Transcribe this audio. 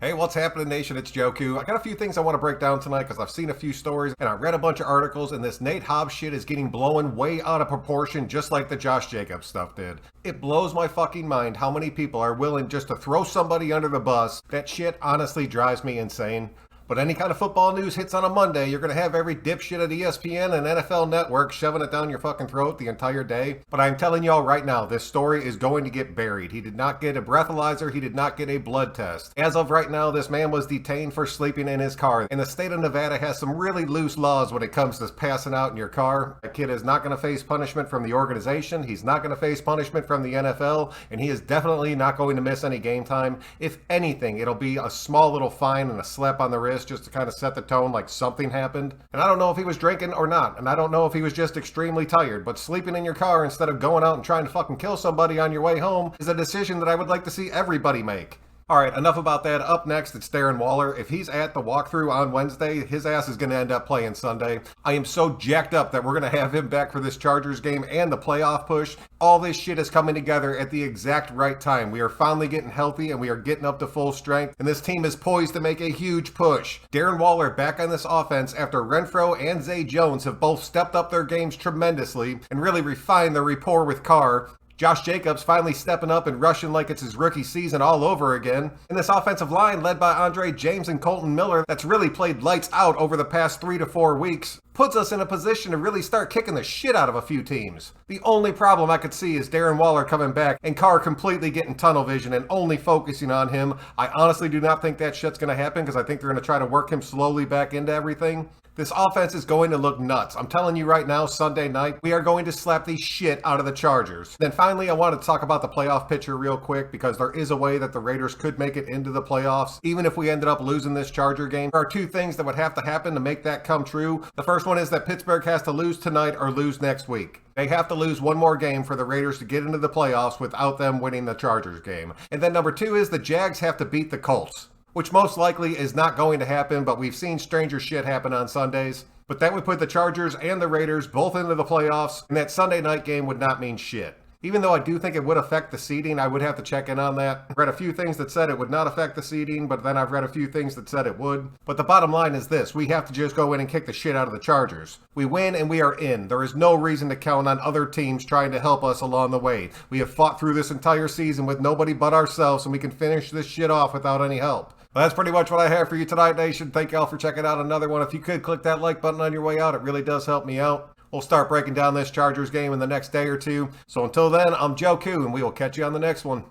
Hey, what's happening, Nation? It's Joku. I got a few things I want to break down tonight because I've seen a few stories and I read a bunch of articles, and this Nate Hobbs shit is getting blown way out of proportion, just like the Josh Jacobs stuff did. It blows my fucking mind how many people are willing just to throw somebody under the bus. That shit honestly drives me insane. But any kind of football news hits on a Monday, you're going to have every dipshit at ESPN and NFL Network shoving it down your fucking throat the entire day. But I'm telling y'all right now, this story is going to get buried. He did not get a breathalyzer. He did not get a blood test. As of right now, this man was detained for sleeping in his car. And the state of Nevada has some really loose laws when it comes to passing out in your car. That kid is not going to face punishment from the organization. He's not going to face punishment from the NFL. And he is definitely not going to miss any game time. If anything, it'll be a small little fine and a slap on the wrist just to kind of set the tone like something happened. And I don't know if he was drinking or not, and I don't know if he was just extremely tired, but sleeping in your car instead of going out and trying to fucking kill somebody on your way home is a decision that I would like to see everybody make. Alright, enough about that. Up next, it's Darren Waller. If he's at the walkthrough on Wednesday, his ass is going to end up playing Sunday. I am so jacked up that we're going to have him back for this Chargers game and the playoff push. All this shit is coming together at the exact right time. We are finally getting healthy and we are getting up to full strength, and this team is poised to make a huge push. Darren Waller back on this offense after Renfro and Zay Jones have both stepped up their games tremendously and really refined their rapport with Carr. Josh Jacobs finally stepping up and rushing like it's his rookie season all over again. And this offensive line led by Andre James and Colton Miller that's really played lights out over the past 3 to 4 weeks puts us in a position to really start kicking the shit out of a few teams. The only problem I could see is Darren Waller coming back and Carr completely getting tunnel vision and only focusing on him. I honestly do not think that shit's going to happen because I think they're going to try to work him slowly back into everything. This offense is going to look nuts. I'm telling you right now, Sunday night, we are going to slap the shit out of the Chargers. Then finally, I want to talk about the playoff picture real quick because there is a way that the Raiders could make it into the playoffs. Even if we ended up losing this Charger game, there are two things that would have to happen to make that come true. The first one is that Pittsburgh has to lose tonight or lose next week. They have to lose one more game for the Raiders to get into the playoffs without them winning the Chargers game. And then number two is the Jags have to beat the Colts, which most likely is not going to happen, but we've seen stranger shit happen on Sundays. But that would put the Chargers and the Raiders both into the playoffs, and that Sunday night game would not mean shit. Even though I do think it would affect the seeding, I would have to check in on that. I've read a few things that said it would not affect the seeding, but then I've read a few things that said it would. But the bottom line is this: we have to just go in and kick the shit out of the Chargers. We win and we are in. There is no reason to count on other teams trying to help us along the way. We have fought through this entire season with nobody but ourselves, and we can finish this shit off without any help. Well, that's pretty much what I have for you tonight, Nation. Thank y'all for checking out another one. If you could click that like button on your way out, it really does help me out. We'll start breaking down this Chargers game in the next day or two. So until then, I'm Joku, and we will catch you on the next one.